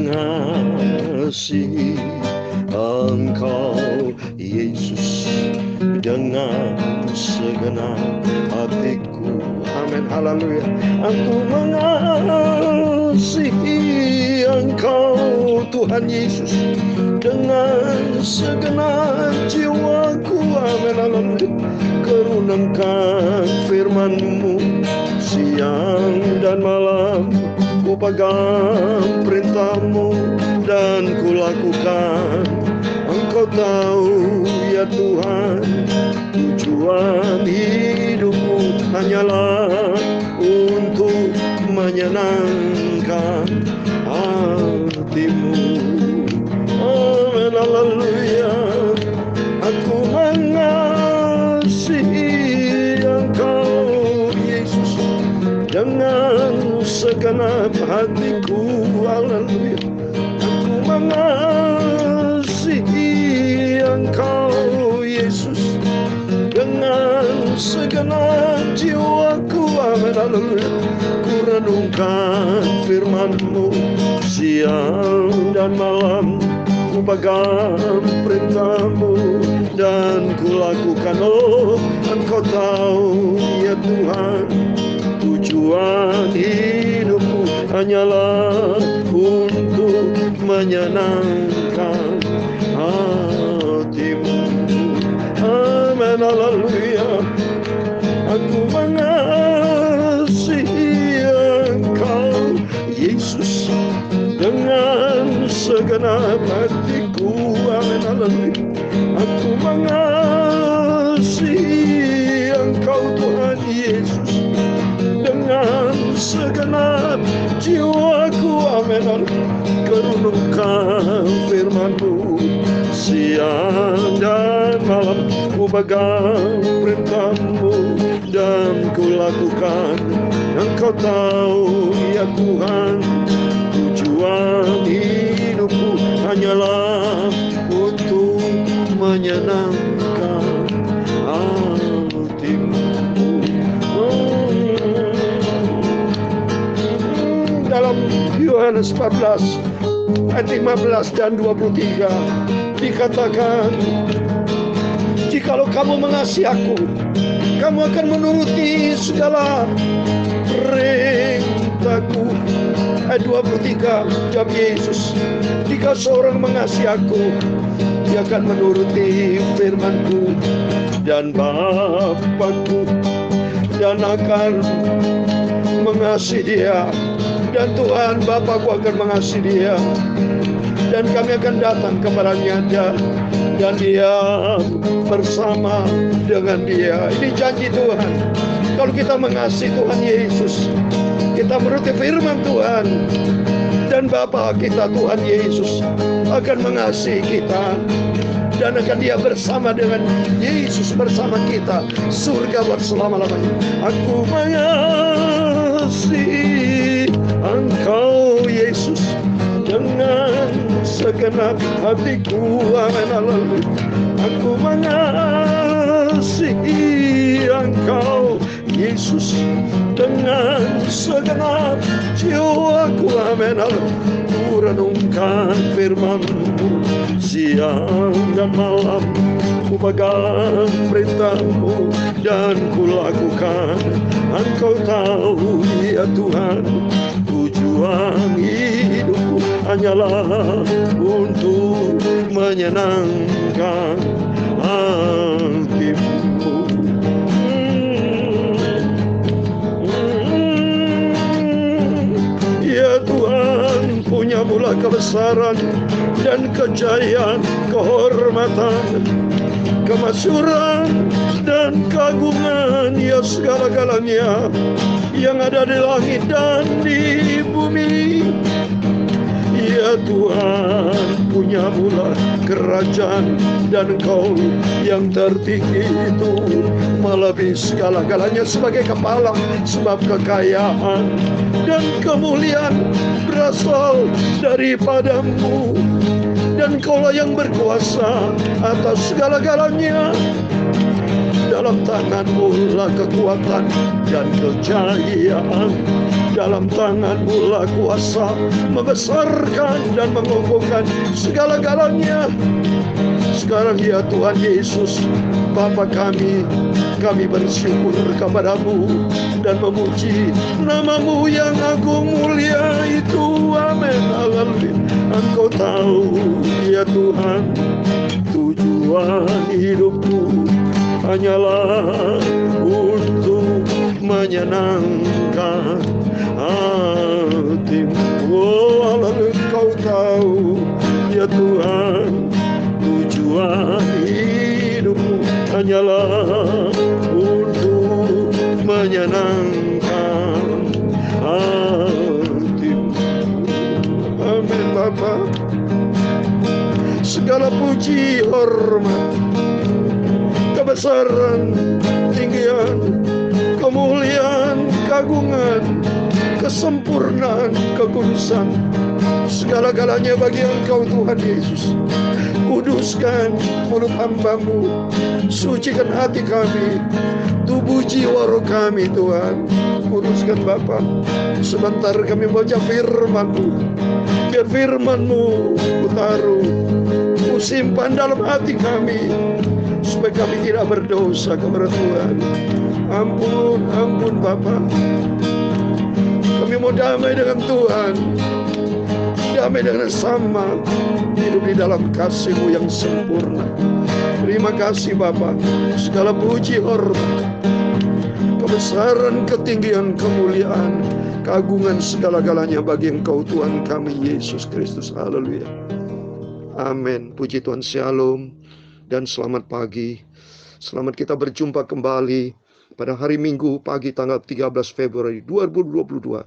mengasihi Engkau Yesus dengan segenap hatiku. Amin, haleluya. Aku mengasihi Engkau Tuhan Yesus dengan segenap jiwaku. Amin, haleluya. Kerenungkan firman-Mu siang dan malam, ku pegang perintah-Mu dan ku lakukan. Engkau tahu ya Tuhan, tujuan hidupku hanyalah untuk menyenangkan hati-Mu. Amin, haleluya. Aku mengasihi Engkau Yesus dengan segenap hatiku. Haleluya. Aku mengasihi Engkau Yesus dengan segenap jiwaku. Amin, haleluya. Ku renungkan firman-Mu siang dan malam, ku pegang perintah-Mu dan ku lakukan. Oh, Engkau tahu ya Tuhan, tujuan hidupku hanyalah untuk menyenangkan hati-Mu. Amin, haleluya. Aku mengasihi Engkau Yesus dengan segenap hatiku. Amin, haleluya. Aku mengasihi Engkau Tuhan Yesus dengan segenap jiwaku. Amin, haleluya. Kerenungkan firman-Mu siang dan malam, ku pegang perintah-Mu dan ku lakukan. Engkau tahu ya Tuhan, tujuan hidupku hanyalah untuk menyenangkan hati-Mu. Dalam Yohanes 14 ayat 15 dan 23 dikatakan, jikalau kamu mengasihi Aku, kamu akan menuruti segala perintah-Ku. Ayat 23, jawab Yesus, jika seorang mengasihi Aku, dia akan menuruti firman-Ku, dan Bapa-Ku dan akan mengasihi dia, dan Tuhan Bapa-Ku akan mengasihi dia, dan kami akan datang kepadanya dan dia bersama dengan dia. Ini janji Tuhan. Kalau kita mengasihi Tuhan Yesus, kita menuruti firman Tuhan, dan Bapa kita Tuhan Yesus akan mengasihi kita, dan akan dia bersama dengan Yesus bersama kita, surga buat selama-lamanya. Aku mengasihi Engkau Yesus dengan segenap hatiku. Amin, haleluya. Aku mengasihi Engkau Yesus dengan segenap jiwaku. Amin, haleluya. Ku renungkan firman-Mu siang dan malam, ku pegang perintah-Mu dan ku lakukan. Engkau tahu ya Tuhan, tujuan hidupku hanyalah untuk menyenangkan hati-Mu. Ya Tuhan, punya mula kebesaran dan kejayaan, kehormatan, kemasyuran dan keagungan, ya segala-galanya yang ada di langit dan di bumi. Ya Tuhan, punya mula kerajaan, dan Engkau yang tertinggi itu melebihi segala-galanya sebagai kepala, sebab kekayaan dan kemuliaan berasal daripada-Mu, dan Engkaulah yang berkuasa atas segala-galanya. Dalam tangan-Mu lah kekuatan dan kejayaan. Dalam tangan-Mu lah kuasa membesarkan dan mengokohkan segala-galanya. Sekarang ya Tuhan Yesus, Bapa kami bersyukur kepada-Mu dan memuji nama-Mu yang agung mulia itu. Amin. Haleluya. Engkau tahu ya Tuhan, tujuan hidupku hanyalah untuk menyenangkan hati-Mu. Oh, haleluya. Engkau tahu ya Tuhan, tujuan hidupku hanyalah untuk menyenangkan hati-Mu. Amin Bapa. Segala puji, hormat, kebesaran, tinggian, kemuliaan, keagungan, kesempurnaan, kekudusan, segala-galanya bagi Engkau Tuhan Yesus. Kuduskan mulut hamba-Mu, sucikan hati kami, tubuh jiwa roh kami Tuhan. Kuduskan Bapa. Sebentar kami baca firman-Mu, biar firman-Mu Ku taruh, Ku simpan dalam hati kami, supaya kami tidak berdosa kepada Tuhan. Ampun, ampun Bapa. Kami mau damai dengan Tuhan, damai dengan sama, hidup di dalam kasih-Mu yang sempurna. Terima kasih Bapa. Segala puji, hormat, kebesaran, ketinggian, kemuliaan, keagungan, segala-galanya bagi Engkau Tuhan kami Yesus Kristus. Haleluya. Amin. Puji Tuhan. Shalom dan selamat pagi. Selamat kita berjumpa kembali pada hari Minggu pagi tanggal 13 Februari 2022.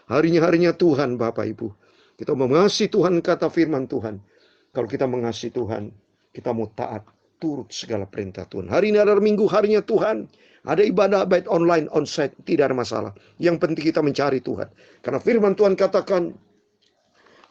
Harinya Tuhan Bapak Ibu. Kita mengasihi Tuhan, kata firman Tuhan. Kalau kita mengasihi Tuhan, kita mau taat, turut segala perintah Tuhan. Hari ini adalah Minggu, harinya Tuhan. Ada ibadah baik online, onsite, tidak ada masalah. Yang penting kita mencari Tuhan. Karena firman Tuhan katakan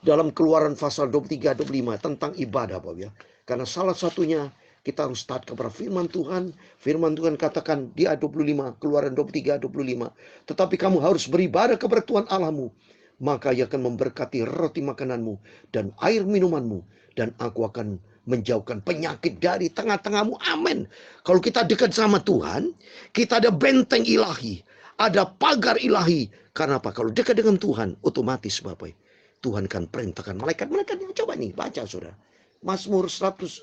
dalam Keluaran pasal 23-25 tentang ibadah Bapak ya. Karena salah satunya kita harus taat kepada firman Tuhan. Firman Tuhan katakan di ayat 25, Keluaran 23-25. Tetapi kamu harus beribadah kepada Tuhan Allahmu. Maka Ia akan memberkati roti makananmu dan air minumanmu. Dan aku akan menjauhkan penyakit dari tengah-tengahmu. Amin. Kalau kita dekat sama Tuhan, kita ada benteng ilahi, ada pagar ilahi. Karena apa? Kalau dekat dengan Tuhan, otomatis Bapak, Tuhan kan perintahkan malaikat-malaikatnya. Coba nih, baca saudara. Mazmur 91.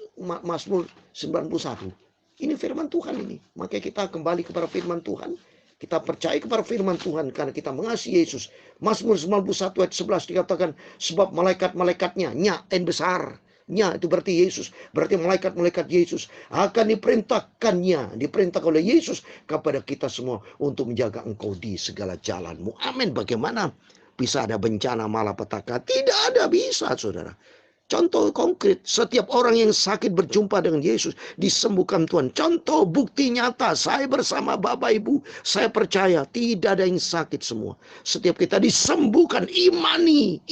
Ini firman Tuhan ini. Makanya kita kembali kepada firman Tuhan. Kita percaya kepada firman Tuhan karena kita mengasihi Yesus. Mazmur 91 ayat 11 dikatakan, sebab malaikat-malaikatnya, N besar. Nya itu berarti Yesus. Berarti malaikat-malaikat Yesus akan diperintahkan oleh Yesus kepada kita semua untuk menjaga engkau di segala jalanmu. Amin. Bagaimana bisa ada bencana malapetaka? Tidak ada, bisa saudara. Contoh konkret, setiap orang yang sakit berjumpa dengan Yesus, disembuhkan Tuhan. Contoh bukti nyata, saya bersama Bapak Ibu, saya percaya tidak ada yang sakit semua. Setiap kita disembuhkan, imani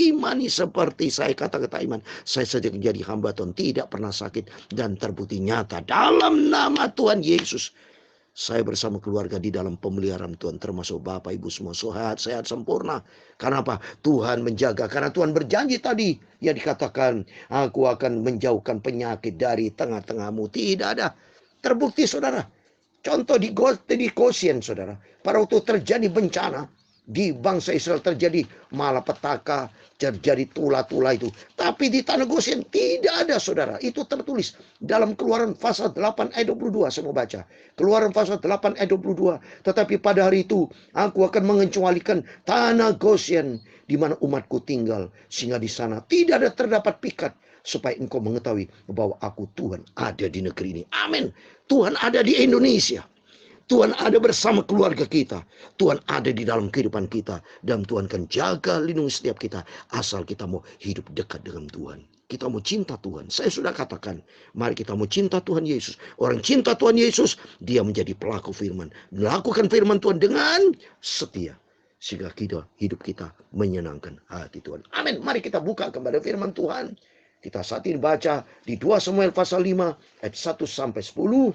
seperti saya kata-kata iman. Saya sejak jadi hamba Tuhan tidak pernah sakit dan terbukti nyata dalam nama Tuhan Yesus. Saya bersama keluarga di dalam pemeliharaan Tuhan, termasuk Bapak Ibu semua sehat sempurna. Karena apa? Tuhan menjaga. Karena Tuhan berjanji tadi, ya dikatakan, aku akan menjauhkan penyakit dari tengah-tengahmu. Tidak ada. Terbukti saudara. Contoh di Goshen saudara. Pada waktu terjadi bencana, di bangsa Israel terjadi malapetaka, terjadi tula-tula itu. Tapi di tanah Goshen tidak ada saudara. Itu tertulis dalam Keluaran pasal 8 ayat 22. Saya mau baca. Keluaran pasal 8 ayat 22. Tetapi pada hari itu aku akan mengecualikan tanah Goshen di mana umatku tinggal. Sehingga di sana tidak ada terdapat pikat. Supaya engkau mengetahui bahwa aku Tuhan ada di negeri ini. Amin. Tuhan ada di Indonesia. Tuhan ada bersama keluarga kita. Tuhan ada di dalam kehidupan kita. Dan Tuhan akan jaga lindungi setiap kita. Asal kita mau hidup dekat dengan Tuhan. Kita mau cinta Tuhan. Saya sudah katakan. Mari kita mau cinta Tuhan Yesus. Orang cinta Tuhan Yesus. Dia menjadi pelaku firman. Melakukan firman Tuhan dengan setia. Sehingga hidup kita menyenangkan hati Tuhan. Amin. Mari kita buka kepada firman Tuhan. Kita saat ini baca di 2 Samuel pasal 5 ayat 1 sampai 10.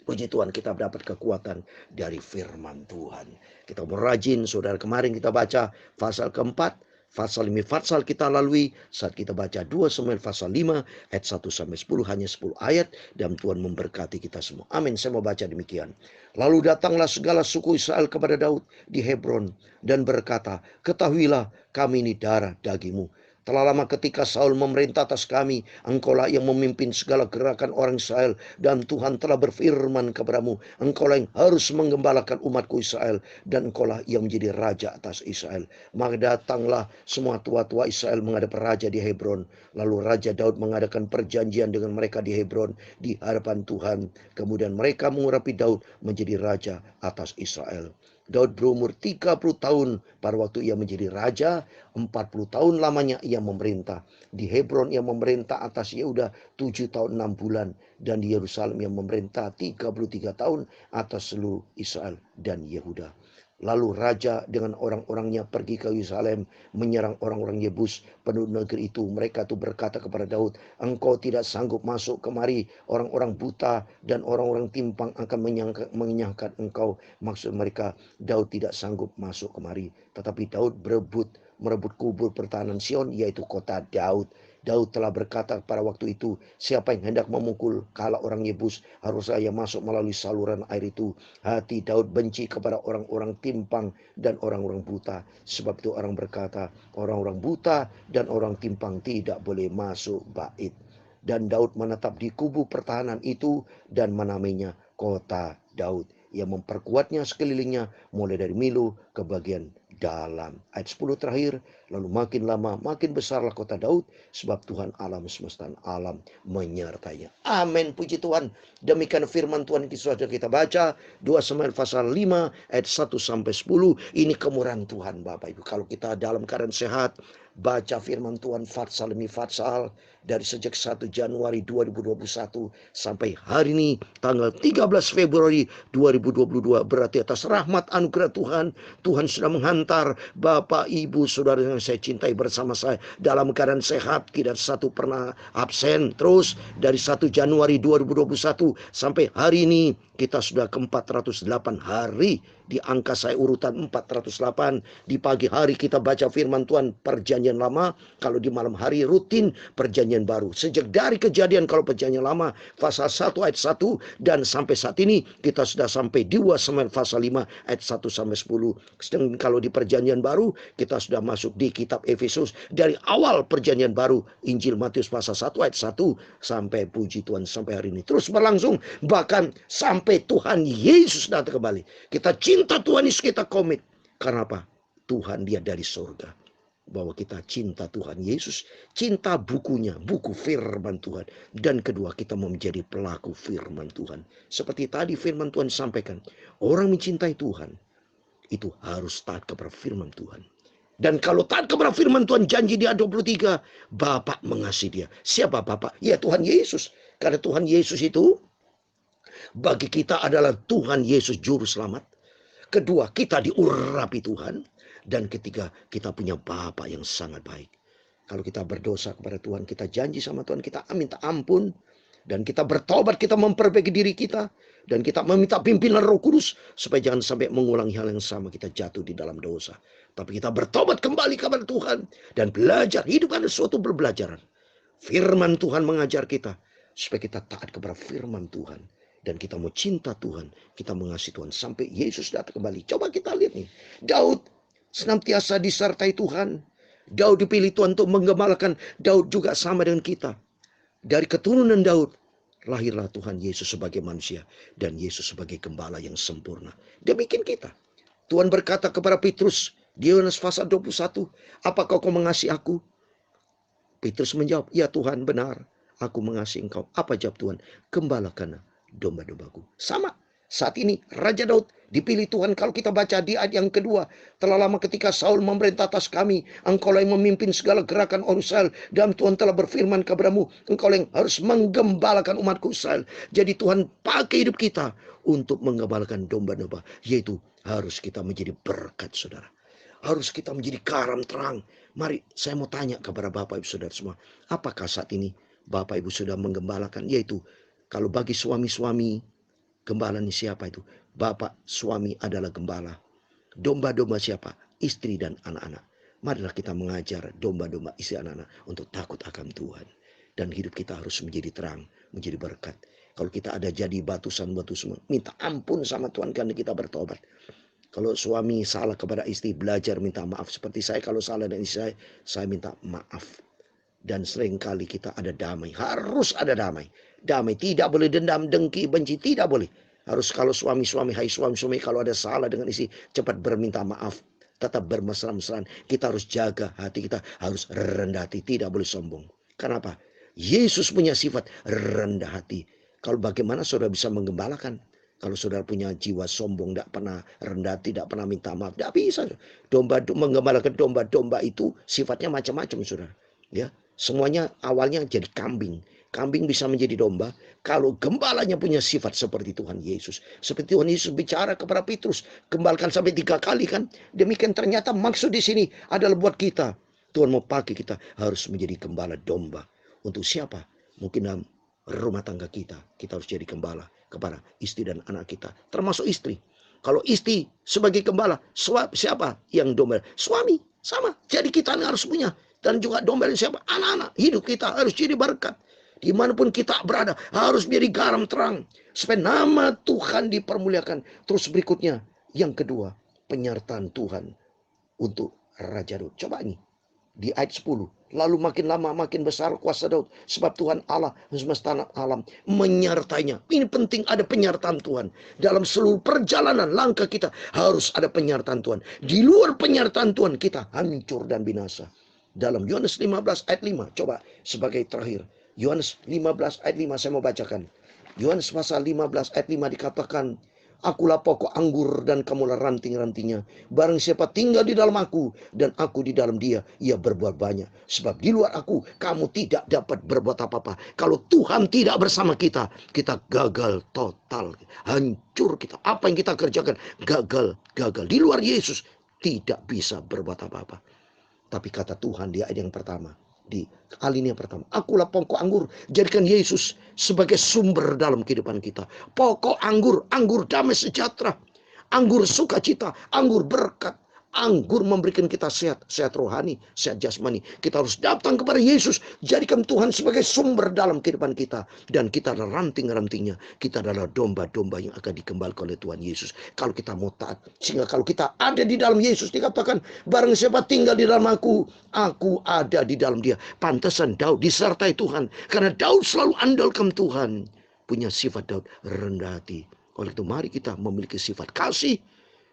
2 Puji Tuhan, kita dapat kekuatan dari firman Tuhan. Kita merajin, saudara, kemarin kita baca pasal keempat, pasal demi pasal kita lalui saat kita baca 2 Samuel pasal 5 ayat 1 sampai 10, hanya 10 ayat, dan Tuhan memberkati kita semua. Amin. Saya mau baca demikian. Lalu datanglah segala suku Israel kepada Daud di Hebron dan berkata, ketahuilah kami ini darah dagingmu. Telah lama ketika Saul memerintah atas kami, engkaulah yang memimpin segala gerakan orang Israel, dan Tuhan telah berfirman kepadamu, engkaulah yang harus menggembalakan umatku Israel, dan engkaulah yang menjadi raja atas Israel. Maka datanglah semua tua-tua Israel menghadap raja di Hebron. Lalu Raja Daud mengadakan perjanjian dengan mereka di Hebron di hadapan Tuhan. Kemudian mereka mengurapi Daud menjadi raja atas Israel. Daud berumur 30 tahun pada waktu ia menjadi raja. 40 tahun lamanya ia memerintah. Di Hebron ia memerintah atas Yehuda 7 tahun 6 bulan. Dan di Yerusalem ia memerintah 33 tahun atas seluruh Israel dan Yehuda. Lalu raja dengan orang-orangnya pergi ke Yerusalem menyerang orang-orang Yebus penduduk negeri itu. Mereka itu berkata kepada Daud, engkau tidak sanggup masuk kemari. Orang-orang buta dan orang-orang timpang akan mengenyahkan engkau. Maksud mereka, Daud tidak sanggup masuk kemari. Tetapi Daud merebut kubur pertahanan Sion, yaitu kota Daud. Daud telah berkata pada waktu itu, siapa yang hendak memukul kala orang Yebus, haruslah ia masuk melalui saluran air itu. Hati Daud benci kepada orang-orang timpang dan orang-orang buta. Sebab itu orang berkata, orang-orang buta dan orang timpang tidak boleh masuk bait. Dan Daud menetap di kubu pertahanan itu dan menamainya kota Daud. Ia memperkuatnya sekelilingnya mulai dari Milo ke bagian dalam. Ayat 10 terakhir, lalu makin lama makin besarlah kota Daud, sebab Tuhan alam semesta alam menyertainya. Amin, puji Tuhan. Demikian firman Tuhan itu sudah kita baca 2 Samuel pasal 5 ayat 1 sampai 10. Ini kemurahan Tuhan Bapak Ibu. Kalau kita dalam keadaan sehat, baca firman Tuhan fatsal demi fatsal dari sejak 1 Januari 2021 sampai hari ini tanggal 13 Februari 2022, berarti atas rahmat anugerah Tuhan, Tuhan sudah menghantar Bapak Ibu Saudara yang saya cintai bersama saya dalam keadaan sehat, tidak satu pernah absen. Terus dari 1 Januari 2021 sampai hari ini kita sudah ke 408 hari. Di angka saya urutan 408. Di pagi hari kita baca firman Tuhan perjanjian lama. Kalau di malam hari rutin perjanjian baru. Sejak dari kejadian kalau perjanjian lama pasal 1 ayat 1. Dan sampai saat ini kita sudah sampai di 2 Samuel pasal 5 ayat 1 sampai 10. Sedangkan kalau di perjanjian baru kita sudah masuk di kitab Efesus. Dari awal perjanjian baru Injil Matius pasal 1 ayat 1 sampai puji Tuhan sampai hari ini. Terus berlangsung bahkan sampai Tuhan Yesus datang kembali. Kita cinta Tuhan Yesus, kita komit. Karena apa? Tuhan dia dari surga. Bahwa kita cinta Tuhan Yesus, cinta bukunya, buku firman Tuhan. Dan kedua, kita mau menjadi pelaku firman Tuhan. Seperti tadi firman Tuhan sampaikan, orang mencintai Tuhan itu harus taat kepada firman Tuhan. Dan kalau taat kepada firman Tuhan, janji dia 23, Bapak mengasihi dia. Siapa Bapak? Ya Tuhan Yesus. Karena Tuhan Yesus itu bagi kita adalah Tuhan Yesus juru selamat. Kedua, kita diurapi Tuhan. Dan ketiga, kita punya Bapa yang sangat baik. Kalau kita berdosa kepada Tuhan, kita janji sama Tuhan, kita minta ampun. Dan kita bertobat, kita memperbaiki diri kita. Dan kita meminta pimpinan Roh Kudus supaya jangan sampai mengulangi hal yang sama, kita jatuh di dalam dosa. Tapi kita bertobat kembali kepada Tuhan. Dan belajar, hidup ada suatu berbelajaran. Firman Tuhan mengajar kita supaya kita taat kepada firman Tuhan. Dan kita mau cinta Tuhan, kita mengasihi Tuhan sampai Yesus datang kembali. Coba kita lihat nih, Daud senantiasa disertai Tuhan. Daud dipilih Tuhan untuk menggembalakan. Daud juga sama dengan kita. Dari keturunan Daud lahirlah Tuhan Yesus sebagai manusia dan Yesus sebagai gembala yang sempurna. Demikian kita. Tuhan berkata kepada Petrus di Yohanes pasal 21, apakah kau mengasihi aku? Petrus menjawab, ya Tuhan, benar, aku mengasihi engkau. Apa jawab Tuhan? Gembalakanlah domba-dombaku. Sama saat ini Raja Daud dipilih Tuhan. Kalau kita baca di ayat yang kedua, telah lama ketika Saul memerintah atas kami, engkau yang memimpin segala gerakan orang Israel, dan Tuhan telah berfirman kepadamu, engkau yang harus menggembalakan umatku Israel. Jadi Tuhan pakai hidup kita untuk menggembalakan domba-domba, yaitu harus kita menjadi berkat, saudara. Harus kita menjadi garam terang. Mari saya mau tanya kepada Bapak Ibu Saudara semua, apakah saat ini Bapak Ibu sudah menggembalakan? Yaitu kalau bagi suami-suami, Gembala ini siapa itu? Bapak, suami adalah gembala. Domba-domba siapa? Istri dan anak-anak. Marilah kita mengajar domba-domba istri anak-anak untuk takut akan Tuhan. Dan hidup kita harus menjadi terang, menjadi berkat. Kalau kita ada jadi batu-batu semua, minta ampun sama Tuhan karena kita bertobat. Kalau suami salah kepada istri, belajar minta maaf. Seperti saya, kalau salah dan istri saya minta maaf. Dan seringkali kita ada damai. Harus ada damai. Damai, tidak boleh dendam, dengki, benci, tidak boleh. Harus kalau suami-suami, hai suami-suami, kalau ada salah dengan istri, cepat berminta maaf. Tetap bermesra-mesraan. Kita harus jaga hati kita, harus rendah hati, tidak boleh sombong. Kenapa? Yesus punya sifat rendah hati. Kalau bagaimana saudara bisa menggembalakan? Kalau saudara punya jiwa sombong, tidak pernah rendah, tidak pernah minta maaf, tidak bisa. Menggembalakan domba-domba itu sifatnya macam-macam, saudara. Ya, semuanya awalnya jadi kambing. Kambing bisa menjadi domba kalau gembalanya punya sifat seperti Tuhan Yesus. Seperti Tuhan Yesus bicara kepada Petrus, gembalakan sampai 3 kali kan. Demikian ternyata maksud di sini adalah buat kita. Tuhan mau pakai kita harus menjadi gembala domba. Untuk siapa? Mungkin dalam rumah tangga kita harus jadi gembala kepada istri dan anak kita. Termasuk istri. Kalau istri sebagai gembala, siapa yang domba? Suami, sama. Jadi kita harus punya. Dan juga domba siapa? Anak-anak. Hidup kita harus jadi berkat. Dimanapun kita berada harus menjadi garam terang. Supaya nama Tuhan dipermuliakan. Terus berikutnya. Yang kedua. Penyertaan Tuhan untuk Raja Daud. Coba ini. Di ayat 10. Lalu makin lama makin besar kuasa Daud. Sebab Tuhan Allah semesta alam menyertainya. Ini penting ada penyertaan Tuhan. Dalam seluruh perjalanan langkah kita harus ada penyertaan Tuhan. Di luar penyertaan Tuhan kita hancur dan binasa. Dalam Yohanes 15 ayat 5. Coba sebagai terakhir. Yohanes 15 ayat 5 saya mau bacakan. Yohanes pasal 15 ayat 5 dikatakan, akulah pokok anggur dan kamulah ranting-rantingnya. Barang siapa tinggal di dalam aku dan aku di dalam dia, ia berbuat banyak. Sebab di luar aku kamu tidak dapat berbuat apa-apa. Kalau Tuhan tidak bersama kita, kita gagal total. Hancur kita. Apa yang kita kerjakan gagal. Di luar Yesus tidak bisa berbuat apa-apa. Tapi kata Tuhan di ayat yang pertama, di alinea pertama, akulah pokok anggur. Jadikan Yesus sebagai sumber dalam kehidupan kita. Pokok anggur, anggur damai sejahtera, anggur sukacita, anggur berkat, anggur memberikan kita sehat, sehat rohani, sehat jasmani. Kita harus datang kepada Yesus, jadikan Tuhan sebagai sumber dalam kehidupan kita. Dan kita adalah ranting-rantingnya. Kita adalah domba-domba yang akan dikembalikan oleh Tuhan Yesus. Kalau kita mau taat. Sehingga kalau kita ada di dalam Yesus, dikatakan, barang siapa tinggal di dalam aku ada di dalam dia. Pantesan Daud disertai Tuhan. Karena Daud selalu andalkan Tuhan. Punya sifat Daud rendah hati. Oleh itu mari kita memiliki sifat kasih.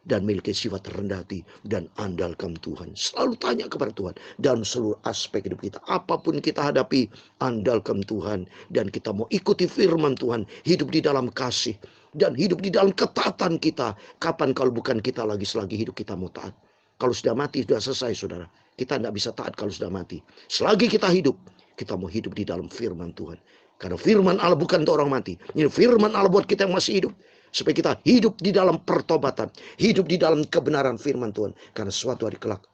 Dan memiliki sifat rendah hati dan andalkan Tuhan. Selalu tanya kepada Tuhan dalam seluruh aspek hidup kita. Apapun kita hadapi, andalkan Tuhan. Dan kita mau ikuti firman Tuhan. Hidup di dalam kasih. Dan hidup di dalam ketaatan kita. Kapan kalau bukan kita lagi selagi hidup kita mau taat. Kalau sudah mati, sudah selesai saudara. Kita tidak bisa taat kalau sudah mati. Selagi kita hidup, kita mau hidup di dalam firman Tuhan. Karena firman Allah bukan untuk orang mati. Ini firman Allah buat kita yang masih hidup. Supaya kita hidup di dalam pertobatan. Hidup di dalam kebenaran firman Tuhan. Karena suatu hari kelak.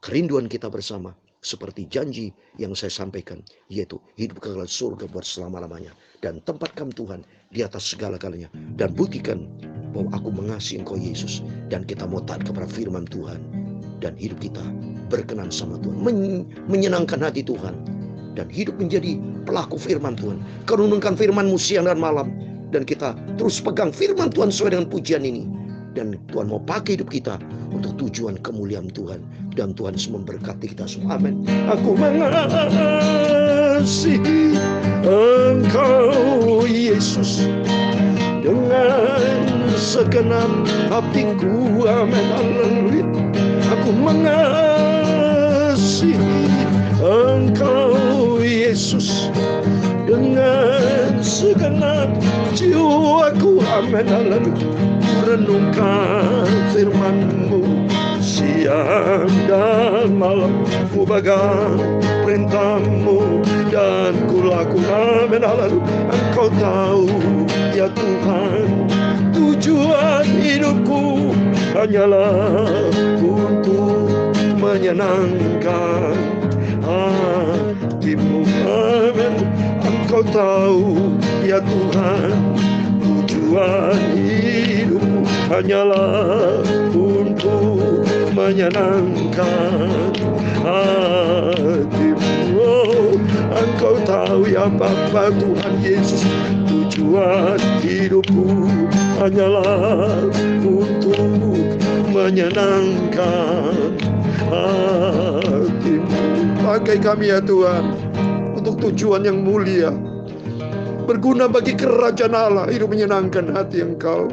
Kerinduan kita bersama. Seperti janji yang saya sampaikan. Yaitu hidup kekal surga buat selama-lamanya. Dan tempatkan Tuhan di atas segala-galanya. Dan buktikan bahwa aku mengasihi Engkau Yesus. Dan kita mau taat kepada firman Tuhan. Dan hidup kita berkenan sama Tuhan. Menyenangkan hati Tuhan. Dan hidup menjadi pelaku firman Tuhan. Renungkan firman-Mu siang dan malam. Dan kita terus pegang firman Tuhan sesuai dengan pujian ini. Dan Tuhan mau pakai hidup kita untuk tujuan kemuliaan Tuhan. Dan Tuhan memberkati kita semua. Amin. Aku mengasihi Engkau Yesus dengan segenap hatiku. Amin. Haleluya. Aku mengasihi Engkau Yesus dengan segenap jiwaku. Amin. Haleluya. Renungkan firman-Mu siang dan malam. Ku pegang perintah-Mu dan ku lakukan. Amin. Haleluya. Engkau tahu ya Tuhan, tujuan hidupku hanyalah untuk menyenangkan hati-Mu. Amin. Engkau tahu ya Tuhan, tujuan Tujuan hidupku hanyalah untuk menyenangkan hatimu. Oh, Engkau tahu ya Bapa Tuhan Yesus, tujuan hidupku hanyalah untuk menyenangkan hatimu. Pakai kami ya Tuhan untuk tujuan yang mulia, berguna bagi kerajaan Allah, hidup menyenangkan hati Engkau.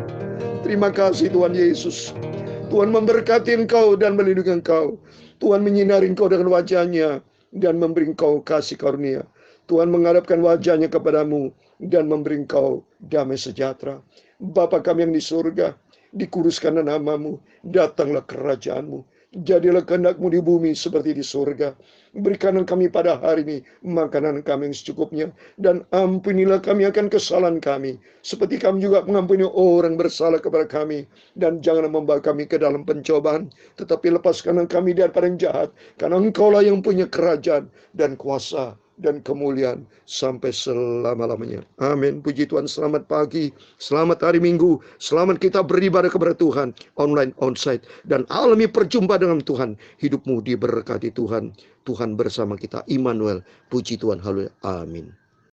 Terima kasih Tuhan Yesus. Tuhan memberkati Engkau dan melindungi Engkau. Tuhan menyinari Engkau dengan wajah-Nya dan memberi Engkau kasih karunia. Tuhan menghadapkan wajah-Nya kepadamu dan memberi Engkau damai sejahtera. Bapa kami yang di surga, dikuduskanlah namamu, datanglah kerajaan-Mu. Jadilah kehendak-Mu di bumi seperti di surga. Berikanlah kami pada hari ini makanan kami yang secukupnya, dan ampunilah kami akan kesalahan kami, seperti kami juga mengampuni orang bersalah kepada kami. Dan janganlah membawa kami ke dalam pencobaan, tetapi lepaskanlah kami daripada yang jahat, karena Engkaulah yang punya kerajaan dan kuasa dan kemuliaan sampai selama-lamanya. Amin. Puji Tuhan. Selamat pagi, selamat hari Minggu, selamat kita beribadah kepada Tuhan, online, onsite, dan alami perjumpaan dengan Tuhan. Hidupmu diberkati Tuhan. Tuhan bersama kita, Immanuel. Puji Tuhan. Haleluya. Amin.